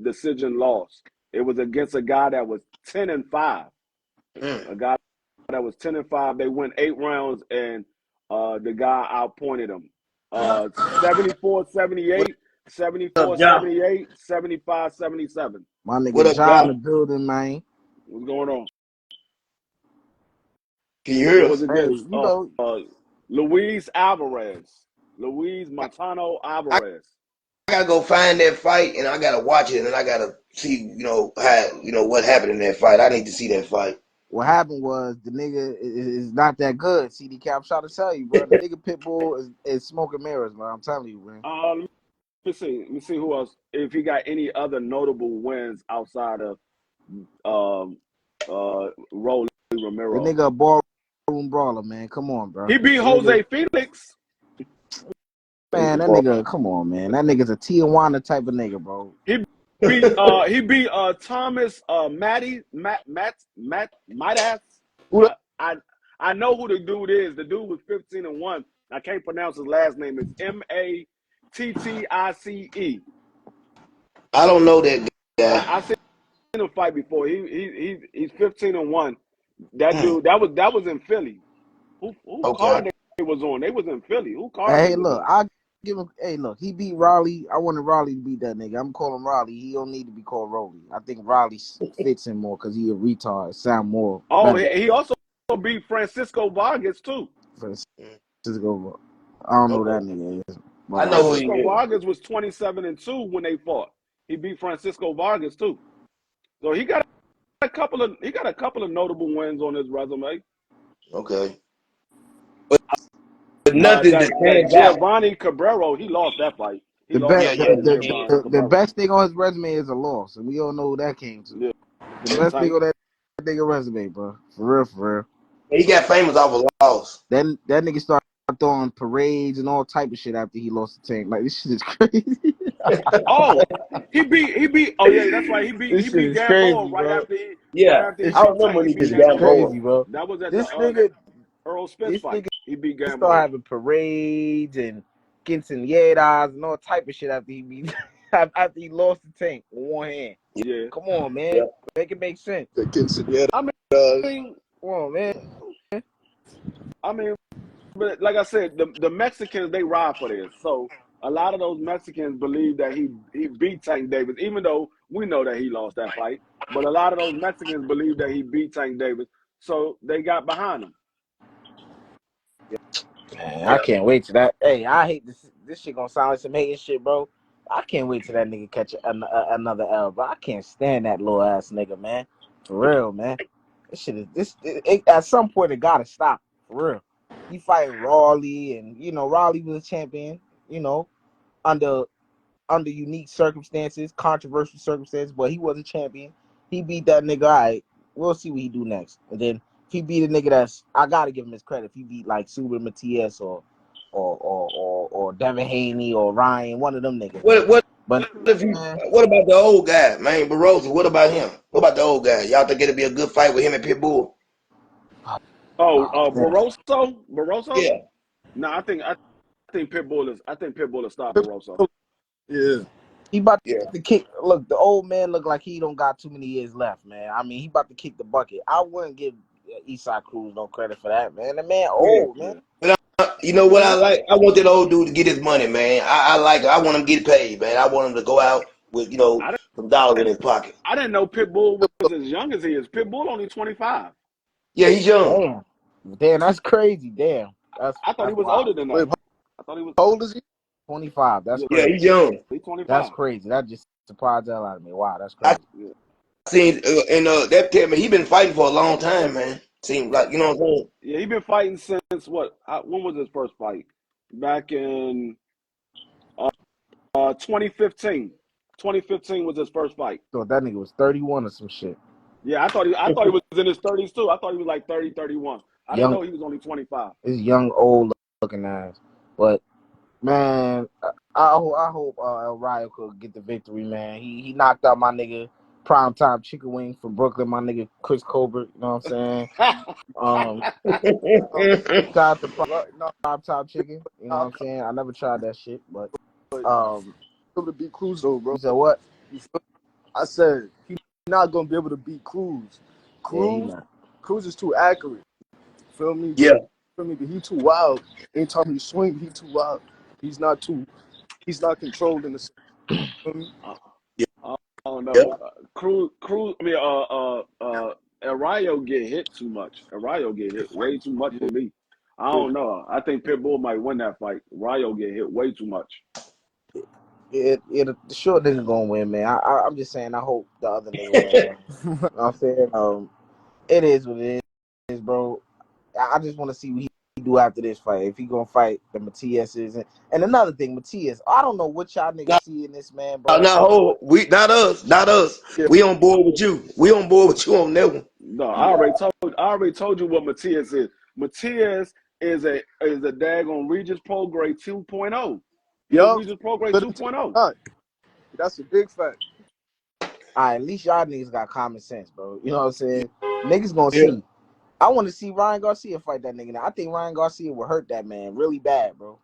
[SPEAKER 3] decision loss. It was against a guy that was 10-5.
[SPEAKER 1] Mm.
[SPEAKER 3] A guy that was 10-5. They went 8 rounds, and the guy outpointed him. 74-78,
[SPEAKER 1] What up, John?
[SPEAKER 3] 74-78, 75-77.
[SPEAKER 2] My
[SPEAKER 1] What
[SPEAKER 2] nigga
[SPEAKER 1] up,
[SPEAKER 2] John in the
[SPEAKER 1] John?
[SPEAKER 2] building, man.
[SPEAKER 3] What's going on?
[SPEAKER 1] Can you
[SPEAKER 3] It
[SPEAKER 1] hear
[SPEAKER 3] was
[SPEAKER 1] us?
[SPEAKER 2] Hey,
[SPEAKER 3] against Luis Alvarez. Luis Montano
[SPEAKER 1] I
[SPEAKER 3] Alvarez.
[SPEAKER 1] gotta go find that fight and I gotta watch it and I gotta see, how, what happened in that fight. I need to see that fight.
[SPEAKER 2] What happened was the nigga is not that good. CD Cap, I'm trying to tell you, bro. The nigga Pitbull is smoking mirrors, man. I'm telling you, man.
[SPEAKER 3] Let me see who else. If he got any other notable wins outside of Rolly
[SPEAKER 2] The
[SPEAKER 3] Romero.
[SPEAKER 2] nigga a ballroom brawler, man. Come on, bro.
[SPEAKER 3] He beat
[SPEAKER 2] The
[SPEAKER 3] Jose
[SPEAKER 2] nigga,
[SPEAKER 3] Felix.
[SPEAKER 2] man, that nigga, come on, man. That nigga's a Tijuana type of nigga, bro.
[SPEAKER 3] He beat Thomas Matty Midas.
[SPEAKER 4] Who the-
[SPEAKER 3] I know who the dude is. The dude was 15-1. I can't pronounce his last name. It's Mattice.
[SPEAKER 1] I don't know that guy.
[SPEAKER 3] I seen him fight before. He's 15-1. That
[SPEAKER 1] Hmm.
[SPEAKER 3] dude, that was in Philly. Who card
[SPEAKER 1] Okay.
[SPEAKER 3] they was on? They was in Philly. Who card
[SPEAKER 2] Hey,
[SPEAKER 3] they was
[SPEAKER 2] look,
[SPEAKER 3] on?
[SPEAKER 2] I give him. Hey, look, he beat Raleigh. I wanted Raleigh to beat that nigga. I'm calling Raleigh. He don't need to be called Raleigh. I think Raleigh fits him more because he a retard. Sound more
[SPEAKER 3] Oh,
[SPEAKER 2] better.
[SPEAKER 3] he also beat Francisco Vargas too.
[SPEAKER 2] Francisco. I don't know who
[SPEAKER 1] Okay.
[SPEAKER 2] that nigga is.
[SPEAKER 1] I
[SPEAKER 2] But,
[SPEAKER 1] know who he
[SPEAKER 3] Francisco
[SPEAKER 1] is.
[SPEAKER 3] Vargas was 27-2 when they fought. He beat Francisco Vargas too. So he got a couple of notable wins on his resume.
[SPEAKER 1] Okay. But nothing to
[SPEAKER 3] That
[SPEAKER 1] stand out.
[SPEAKER 3] Giovanni Cabrero, he lost that fight. He
[SPEAKER 2] the
[SPEAKER 3] lost
[SPEAKER 2] best,
[SPEAKER 3] that
[SPEAKER 1] Yeah,
[SPEAKER 3] fight to
[SPEAKER 1] he
[SPEAKER 3] Giovanni
[SPEAKER 1] did.
[SPEAKER 2] the
[SPEAKER 3] Cabrero.
[SPEAKER 2] best thing on his resume is a loss, and we all know who that came to.
[SPEAKER 3] Yeah,
[SPEAKER 2] The
[SPEAKER 3] to
[SPEAKER 2] best thing
[SPEAKER 3] Tank.
[SPEAKER 2] on that nigga resume, bro. For real, for real.
[SPEAKER 1] He got famous off a loss.
[SPEAKER 2] That nigga started throwing parades and all type of shit after he lost the Tank. Like, this shit is crazy.
[SPEAKER 3] Oh, he beat. Oh yeah, that's right. He
[SPEAKER 2] This shit
[SPEAKER 3] beat
[SPEAKER 2] is
[SPEAKER 3] Gamboa
[SPEAKER 2] crazy, bro.
[SPEAKER 1] Yeah.
[SPEAKER 2] This
[SPEAKER 1] I
[SPEAKER 3] beat
[SPEAKER 1] remember
[SPEAKER 3] Tank.
[SPEAKER 1] when
[SPEAKER 3] He
[SPEAKER 1] he
[SPEAKER 3] beat
[SPEAKER 1] did
[SPEAKER 2] shit is
[SPEAKER 3] Gamboa.
[SPEAKER 1] Gamboa.
[SPEAKER 2] crazy, bro.
[SPEAKER 3] That was at
[SPEAKER 2] This
[SPEAKER 3] the
[SPEAKER 2] nigga,
[SPEAKER 3] Earl Spence fight.
[SPEAKER 2] nigga,
[SPEAKER 3] He beat
[SPEAKER 2] he started
[SPEAKER 3] Gamboa.
[SPEAKER 2] having parades and quinceañeras and all type of shit after he beat after he lost the Tank with one hand.
[SPEAKER 3] Yeah.
[SPEAKER 2] Come on, man.
[SPEAKER 1] Yeah.
[SPEAKER 2] Make it make sense.
[SPEAKER 4] the quinceañera.
[SPEAKER 3] I mean,
[SPEAKER 2] Come on, man.
[SPEAKER 3] but like I said, the Mexicans, they ride for this. So a lot of those Mexicans believe that he beat Tank Davis, even though we know that he lost that fight. But a lot of those Mexicans believe that he beat Tank Davis, so they got behind him.
[SPEAKER 2] Man, I can't wait till that. Hey, I hate this. This shit gonna sound like some hating shit, bro. I can't wait till that nigga catch another L, bro. I can't stand that little ass nigga, man. For real, man. This shit is at some point it gotta stop. For real. He fighting Raleigh, and Raleigh was a champion. Under unique circumstances, controversial circumstances, but he was a champion. He beat that nigga. All right, we'll see what he do next. And then if he beat a nigga I gotta give him his credit. If he beat like Suber Matias or Devin Haney or Ryan, one of them niggas.
[SPEAKER 1] What
[SPEAKER 2] But
[SPEAKER 1] what about the old guy, man, Barroso? What about him? What about the old guy? Y'all think it'll be a good fight with him and Pitbull?
[SPEAKER 3] Barroso?
[SPEAKER 1] Yeah.
[SPEAKER 3] No, I think Pitbull will stop Barroso.
[SPEAKER 4] Yeah.
[SPEAKER 2] he about
[SPEAKER 1] Yeah.
[SPEAKER 2] to kick. Look, the old man look like he don't got too many years left, man. I mean, he about to kick the bucket. I wouldn't give Eastside Cruz no credit for that, man. The man old, man.
[SPEAKER 1] You know what I like? I want that old dude to get his money, man. I like it. I want him to get paid, man. I want him to go out with,
[SPEAKER 3] I
[SPEAKER 1] some dollars in his pocket.
[SPEAKER 3] didn't know Pitbull was as young as he is. Pitbull only 25.
[SPEAKER 1] Yeah, he's young.
[SPEAKER 2] Damn, that's crazy. Damn,
[SPEAKER 3] I thought he was
[SPEAKER 2] wild.
[SPEAKER 3] older than that.
[SPEAKER 4] Wait,
[SPEAKER 3] I thought he was.
[SPEAKER 4] how old is he?
[SPEAKER 2] 25. That's
[SPEAKER 3] Yeah.
[SPEAKER 1] Yeah,
[SPEAKER 2] crazy.
[SPEAKER 1] he's young.
[SPEAKER 3] He's 25.
[SPEAKER 2] That's crazy. That just surprised the hell out of me. Wow, that's
[SPEAKER 1] I
[SPEAKER 2] crazy.
[SPEAKER 1] seen and that tell me he been fighting for a long time, man. Seems like, you know what I'm saying?
[SPEAKER 3] Yeah, he been fighting since what? When was his first fight? Back in 2015. 2015 was his first fight.
[SPEAKER 2] So that nigga was 31 or some shit.
[SPEAKER 3] Yeah, I thought he was in his 30s too. I thought he was like 30, 31. I didn't
[SPEAKER 2] Young,
[SPEAKER 3] know he was only 25.
[SPEAKER 2] his young, old looking ass. But man, I hope El Rayo could get the victory, man. He knocked out my nigga Primetime Chicken Wing from Brooklyn, my nigga Chris Colbert. You know what I'm saying? Shout out to Primetime Chicken. You know what I'm saying? I never tried that shit, but
[SPEAKER 4] Able to beat Cruz though, bro.
[SPEAKER 2] you said what?
[SPEAKER 4] I said he's not gonna be able to beat Cruz. Cruz is too accurate. Feel me?
[SPEAKER 1] Yeah.
[SPEAKER 4] Feel me? But he too wild. Anytime he swing, he too wild. He's not controlled in the. Feel me?
[SPEAKER 3] I don't know.
[SPEAKER 1] Yeah.
[SPEAKER 3] Cruz. I mean, El Rayo get hit too much. El Rayo get hit way too much for me. I don't know. I think Pitbull might win that fight. Rayo get hit way too much.
[SPEAKER 2] The short nigga gonna win, man. I'm just saying. I hope the other nigga win. You know what I'm saying? It is what it is, bro. I just want to see what he do after this fight. If he gonna fight the Matiases and another thing, Matias. I don't know what y'all niggas see in this man, bro.
[SPEAKER 1] Not us.
[SPEAKER 4] Yeah.
[SPEAKER 1] We on board with you. We on board with you on that one.
[SPEAKER 3] No, I already told you what Matias is. Matias is a daggone Regis Pro Grade 2.0.
[SPEAKER 4] Yo,
[SPEAKER 3] Regis Pro Grade 2.0.
[SPEAKER 4] that's a big fact.
[SPEAKER 2] All right, at least y'all niggas got common sense, bro. You know what I'm saying? Niggas gonna see. I want to see Ryan Garcia fight that nigga now. I think Ryan Garcia will hurt that man really bad, bro.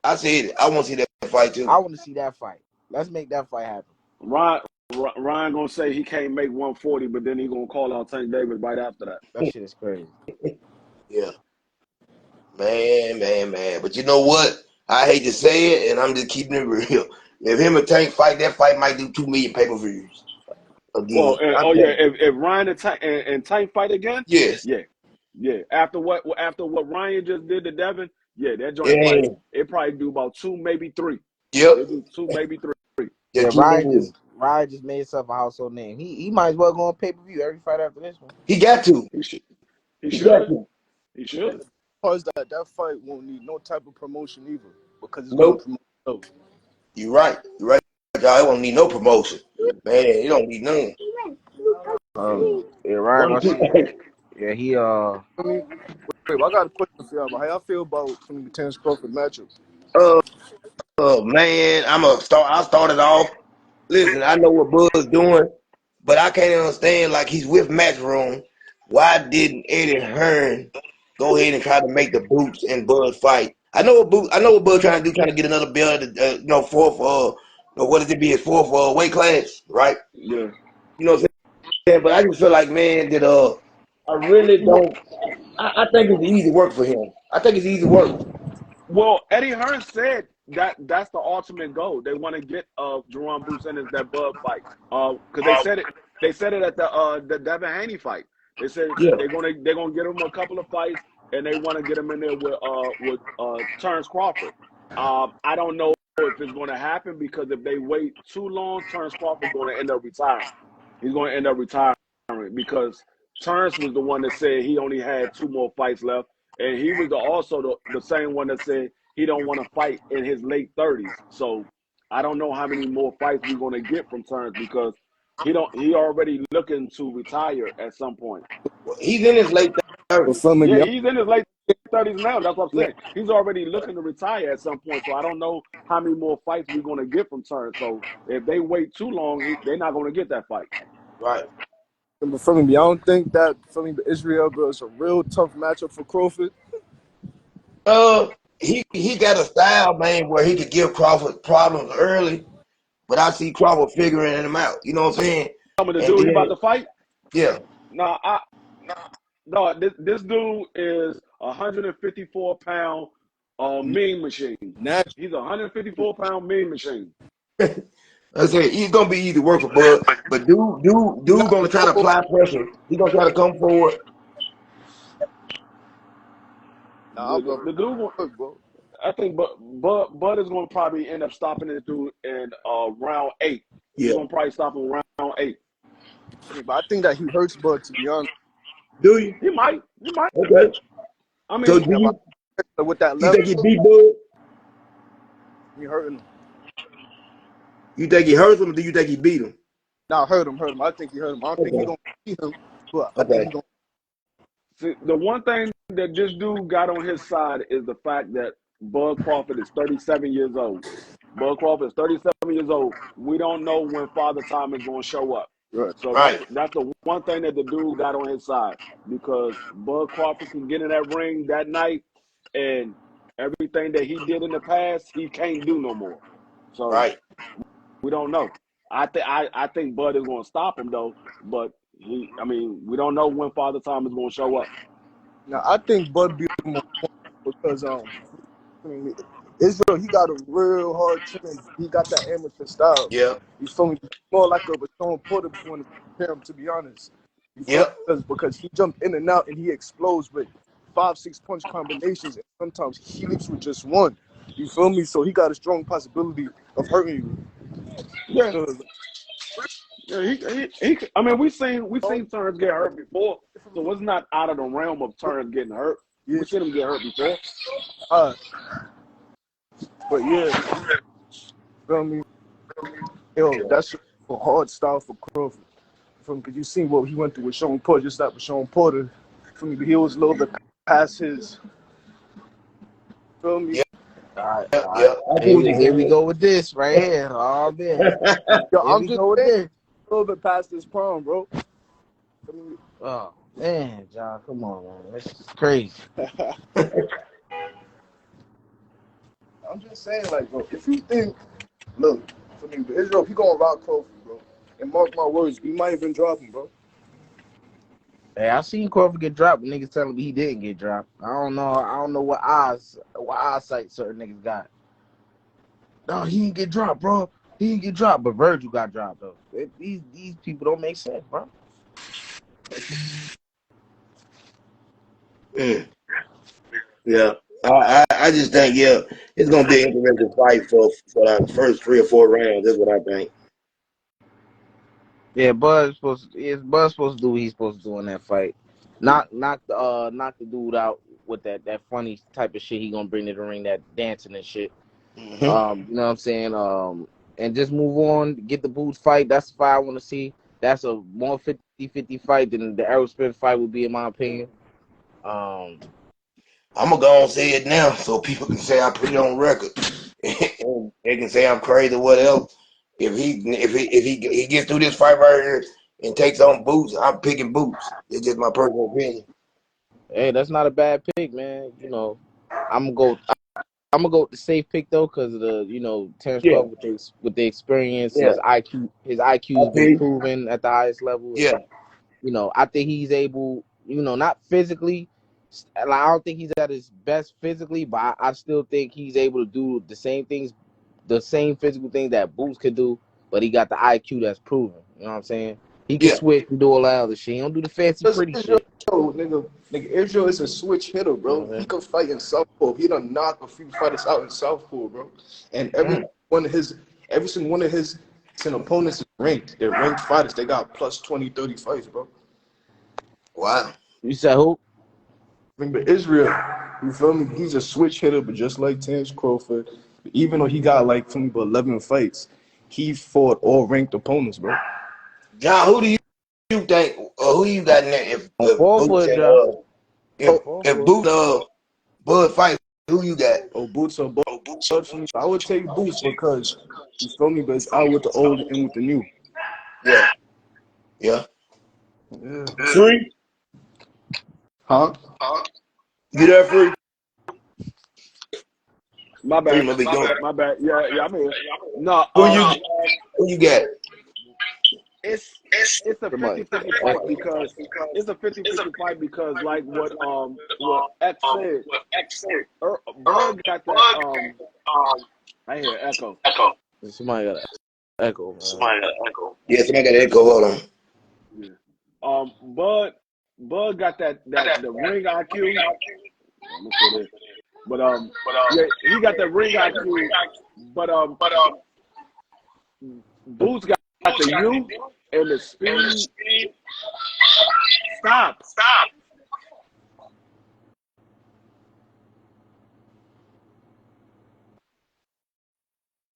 [SPEAKER 1] I said it. I want to see that fight too.
[SPEAKER 2] I want to see that fight. Let's make that fight happen.
[SPEAKER 3] Ryan gonna say he can't make 140, but then he gonna call out Tank Davis right after that.
[SPEAKER 2] That shit is crazy.
[SPEAKER 1] Yeah. Man. But you know what? I hate to say it, and I'm just keeping it real. If him and Tank fight, that fight might do 2 million pay-per-views. Again.
[SPEAKER 3] Well, if Ryan and Tank fight again,
[SPEAKER 1] yes.
[SPEAKER 3] Yeah. After what Ryan just did to Devin, that joint probably do about 2, maybe 3.
[SPEAKER 1] Yep.
[SPEAKER 3] They do 2, maybe 3.
[SPEAKER 2] Yeah, Ryan just made himself a household name. He might as well go on pay-per-view every fight after this one.
[SPEAKER 1] He got to.
[SPEAKER 3] He should.
[SPEAKER 4] As far as that fight won't need no type of promotion either, because it's
[SPEAKER 1] Nope.
[SPEAKER 4] going to promote.
[SPEAKER 1] You're right. Y'all. It won't need no promotion. Man, it don't need none.
[SPEAKER 2] Ryan Garcia. Yeah, he
[SPEAKER 4] Wait, I got a question for y'all. How y'all feel about the Terence Crawford matchup?
[SPEAKER 1] Man, I'll start it off. Listen, I know what Bud's doing, but I can't understand, like, he's with Matchroom. Why didn't Eddie Hearn go ahead and try to make the Boots and Bud fight? I know what Bud trying to do, trying to get another belt, fourth, what is it be his fourth weight class, right?
[SPEAKER 3] Yeah.
[SPEAKER 1] You know what I'm saying? But I just feel like, man, that I really don't. I think it's easy work for him. I think it's easy work.
[SPEAKER 3] Well, Eddie Hearn said that's the ultimate goal. They want to get Jerome Bruce Ennis that Bud fight. Because they said it at the Devin Haney fight. They said they're gonna get him a couple of fights, and they want to get him in there with Terence Crawford. I don't know if it's going to happen, because if they wait too long, Terence Crawford's going to end up retiring. He's going to end up retiring because Terence was the one that said he only had 2 more fights left, and he was also the same one that said he don't want to fight in his late 30s. So I don't know how many more fights we're going to get from Terence, because he already looking to retire at some point.
[SPEAKER 1] He's in his late 30s.
[SPEAKER 3] Yeah, he's in his late 30s now. That's what I'm saying. He's already looking to retire at some point. So I don't know how many more fights we're going to get from Terence. So if they wait too long, they're not going to get that fight.
[SPEAKER 1] Right.
[SPEAKER 4] But for me, I don't think that Israel is a real tough matchup for Crawford.
[SPEAKER 1] He got a style, man, where he could give Crawford problems early, but I see Crawford figuring him out. You know what I'm saying?
[SPEAKER 3] Some of the dude he about to fight?
[SPEAKER 1] Yeah.
[SPEAKER 3] No, this dude is 154-pound mean machine. He's a 154-pound mean machine.
[SPEAKER 1] I said he's gonna be easy work for Bud, but dude gonna try to apply pressure. He's gonna try to come forward.
[SPEAKER 3] The dude, I think, Bud is gonna probably end up stopping this dude in round 8. He's gonna probably stop him round 8.
[SPEAKER 4] Yeah, but I think that he hurts Bud, to be honest.
[SPEAKER 1] Do you?
[SPEAKER 3] He might.
[SPEAKER 1] Okay.
[SPEAKER 3] I mean,
[SPEAKER 1] So do you,
[SPEAKER 4] with that
[SPEAKER 1] you
[SPEAKER 4] level,
[SPEAKER 1] think he beat Bud?
[SPEAKER 4] he hurting him.
[SPEAKER 1] You think he hurt him, or do you think he beat him?
[SPEAKER 4] Nah, hurt him. I think he hurt him. I don't think he gonna beat him, but I think he gonna.
[SPEAKER 3] See, the one thing that this dude got on his side is the fact that Bud Crawford is 37 years old. Bud Crawford is 37 years old. We don't know when Father Time is going to show up.
[SPEAKER 4] Right.
[SPEAKER 3] So that's the one thing that the dude got on his side, because Bud Crawford can get in that ring that night, and everything that he did in the past, he can't do no more. So we don't know. I think Bud is going to stop him though, but we don't know when Father Time is going to show up.
[SPEAKER 4] Now I think Bud beat him because Israel, he got a real hard chin. He got that amateur style.
[SPEAKER 1] Yeah.
[SPEAKER 4] You feel me? More like a Sean Porter before him, to be honest. Because he jumped in and out and he explodes with 5-6 punch combinations, and sometimes he leaps with just one. You feel me? So he got a strong possibility of hurting you.
[SPEAKER 3] Yeah. We seen Terence get hurt before, so it's not out of the realm of Terence getting hurt. We seen him get hurt before.
[SPEAKER 4] But yeah, feel me? Yo, that's a hard style for Crawford. Because you seen what he went through with Sean Porter, just like with Sean Porter. For me, he was a little bit past his. Feel me?
[SPEAKER 2] All right. Here we go with this right here. Oh man.
[SPEAKER 4] Yo, I'm just saying, a little bit past his prime, bro.
[SPEAKER 2] Man, John, come on, man. This is crazy.
[SPEAKER 4] I'm just saying, like, bro, if you think, look, for me, Israel, he gonna rock Kofi, bro. And mark my words, he might even drop him, bro.
[SPEAKER 2] Hey, I seen Crawford get dropped, but niggas telling me he didn't get dropped. I don't know what eyesight certain niggas got. No, he didn't get dropped, bro. He didn't get dropped, but Virgil got dropped though. These people don't make sense, bro.
[SPEAKER 1] Yeah. I just think, yeah, it's going to be an interesting fight for the first 3 or 4 rounds. That's what I think.
[SPEAKER 2] Yeah, Bud's supposed to do what he's supposed to do in that fight. Knock the dude out with that funny type of shit he gonna bring to the ring, that dancing and shit.
[SPEAKER 1] Mm-hmm.
[SPEAKER 2] You know what I'm saying? And just move on, get the Boots fight. That's the fight I want to see. That's a more 50-50 fight than the Errol Spence fight would be, in my opinion.
[SPEAKER 1] I'm gonna go and say it now so people can say I put it on record. And they can say I'm crazy or whatever. If he gets through this fight right here and takes on Boots, I'm picking Boots. It's just my personal opinion.
[SPEAKER 2] Hey, that's not a bad pick, man. You know, I'm gonna go with the safe pick though, because of the Terrence
[SPEAKER 1] Yeah,
[SPEAKER 2] Crawford with the experience,
[SPEAKER 1] yeah.
[SPEAKER 2] his IQ has been proven at the highest level.
[SPEAKER 1] Yeah.
[SPEAKER 2] And, I think he's able, not physically. Like, I don't think he's at his best physically, but I still think he's able to do the same physical things that Boots could do. But he got the IQ that's proven. You know what I'm saying? He can switch and do all that other shit. He don't do the fancy, pretty shit.
[SPEAKER 4] Nigga, Israel is a switch hitter, bro. He can fight in Southpaw. He done knock a few fighters out in Southpaw, bro. And every single one of his opponents is ranked. They're ranked fighters. They got plus 20, 30 fights, bro.
[SPEAKER 1] Wow.
[SPEAKER 2] You said who?
[SPEAKER 4] Remember Israel, you feel me? He's a switch hitter, but just like Terrence Crawford, even though he got like 11 fights, he fought all ranked opponents, bro.
[SPEAKER 1] John, who do you think, who you got in there? If Boots and Bud fight, who you got?
[SPEAKER 4] Oh, Boots or Bud for me. I would take Boots because, you feel me, but it's out with the old and with the new.
[SPEAKER 1] Yeah. Yeah. Free?
[SPEAKER 4] Huh?
[SPEAKER 1] You there, Free?
[SPEAKER 3] My bad.
[SPEAKER 1] Free,
[SPEAKER 3] My bad. Yeah, I'm here. No,
[SPEAKER 1] who you got?
[SPEAKER 3] it's a 50-50 fight because like what X said. Bud got that I hear echo.
[SPEAKER 2] Somebody got an echo, man.
[SPEAKER 1] Yeah, somebody got an echo. Hold on.
[SPEAKER 3] Yeah. Bud got the ring IQ. I'm gonna say this. But yeah, he got the ring IQ. But Boots got the U and the speed. Stop.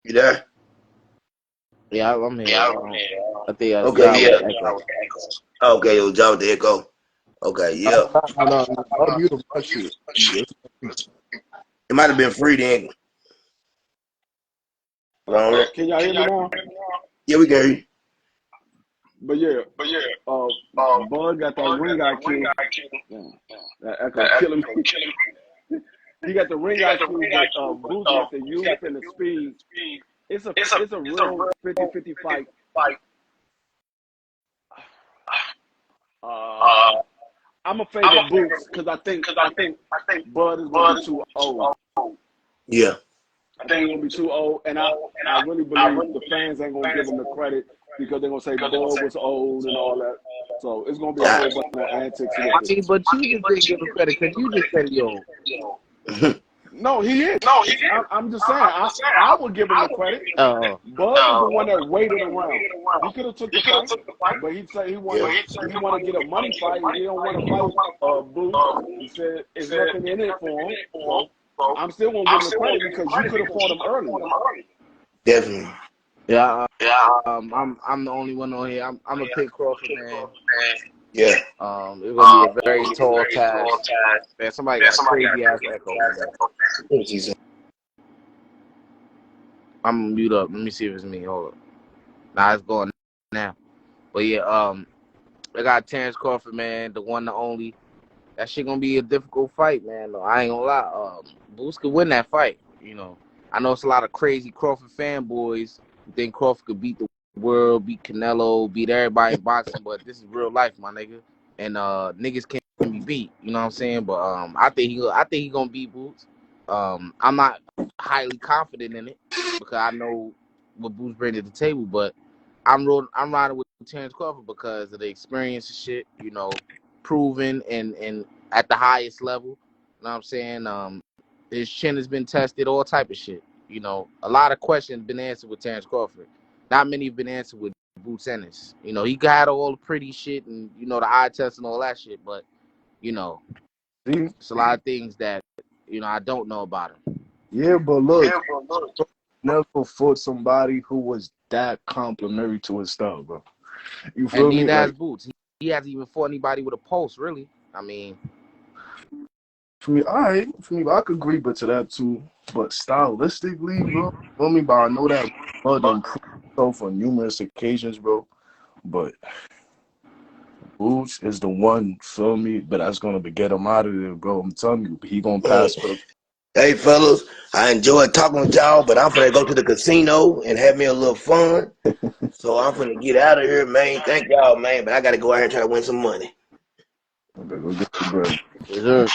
[SPEAKER 1] You there?
[SPEAKER 2] Yeah, I'm here. I think I
[SPEAKER 1] Okay, yeah.
[SPEAKER 2] echo.
[SPEAKER 1] Okay, it was John with the echo. Okay, yeah.
[SPEAKER 4] No,
[SPEAKER 1] It might have been Free then.
[SPEAKER 3] Can y'all hear me now?
[SPEAKER 1] Yeah, we can hear you.
[SPEAKER 3] But yeah, Bud got that ring IQ. That echo killing me. He got the ring IQ, but Boots got the youth and the speed. It's a real 50-50 fight. I'm a favorite Boots because I think Bud is gonna be too old.
[SPEAKER 1] Yeah.
[SPEAKER 3] I think he's gonna be too old, and I really believe the fans ain't gonna give him the credit because they're gonna say Bud was old and all that. So it's gonna be a whole bunch of antics.
[SPEAKER 2] I mean, but you just didn't give him credit because you just said he old.
[SPEAKER 3] No, he is. I'm just saying. I would give him the credit. Bud was the one that waited around. He could have took the fight, but he said he wanted to get a money fight. He don't want to fight Boots. He said there's nothing in it for him. So I'm still gonna give him the credit because you could have fought him earlier.
[SPEAKER 1] Definitely.
[SPEAKER 2] Yeah. I'm the only one on here. I'm a pick Crawford, man.
[SPEAKER 1] Yeah.
[SPEAKER 2] It's gonna be a very tall task. Man, somebody got a crazy ass echo. Man. I'm gonna mute up. Let me see if it's me. Hold up. Nah, it's going now. But yeah, I got Terrence Crawford, man, the one, the only. That shit gonna be a difficult fight, man. Though I ain't gonna lie. Boots could win that fight. You know, I know it's a lot of crazy Crawford fanboys who think Crawford could beat the world, beat Canelo, beat everybody in boxing, but this is real life, my nigga. And niggas can't be beat. You know what I'm saying? But I think he gonna beat Boots. I'm not highly confident in it because I know what Boots brings to the table, but I'm riding with Terrence Crawford because of the experience and shit. You know, proven and at the highest level. You know what I'm saying? His chin has been tested, all type of shit. You know, a lot of questions been answered with Terrence Crawford. Not many have been answered with Boots Ennis. You know, he got all the pretty shit and, you know, the eye test and all that shit, but, you know,
[SPEAKER 4] See?
[SPEAKER 2] it's a lot of things that, you know, I don't know about him.
[SPEAKER 4] Yeah, but look, never fought somebody who was that complimentary to his style, bro. You
[SPEAKER 2] And
[SPEAKER 4] feel me?
[SPEAKER 2] neither has
[SPEAKER 4] Like,
[SPEAKER 2] Boots. He hasn't even fought anybody with a pulse, really. I mean,
[SPEAKER 4] for me, all right, for me, I could agree, but to that too. But stylistically, bro, you feel me? But I know that Bud improved himself on numerous occasions, bro. But Boots is the one, feel me? But that's gonna get him out of there, bro. I'm telling you, he gonna pass for the.
[SPEAKER 1] Hey, fellas, I enjoyed talking with y'all, but I'm finna go to the casino and have me a little fun. So I'm finna get out of here, man. Thank y'all, man. But I gotta go out here and try to win some money.
[SPEAKER 4] Go get the bread.
[SPEAKER 2] is there,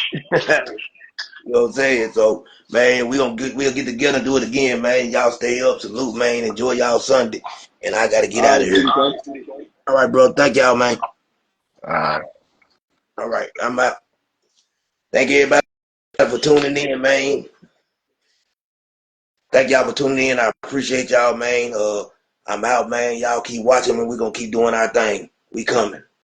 [SPEAKER 1] You know what I'm saying? So, man, we'll get together and do it again, man. Y'all stay up, salute, man. Enjoy y'all Sunday. And I gotta get
[SPEAKER 3] All
[SPEAKER 1] out of
[SPEAKER 3] right,
[SPEAKER 1] here.
[SPEAKER 3] TK.
[SPEAKER 1] All right, bro. Thank y'all, man.
[SPEAKER 4] All right.
[SPEAKER 1] All right, I'm out. Thank everybody for tuning in, man. Thank y'all for tuning in. I appreciate y'all, man. I'm out, man. Y'all keep watching and we're gonna keep doing our thing. We coming.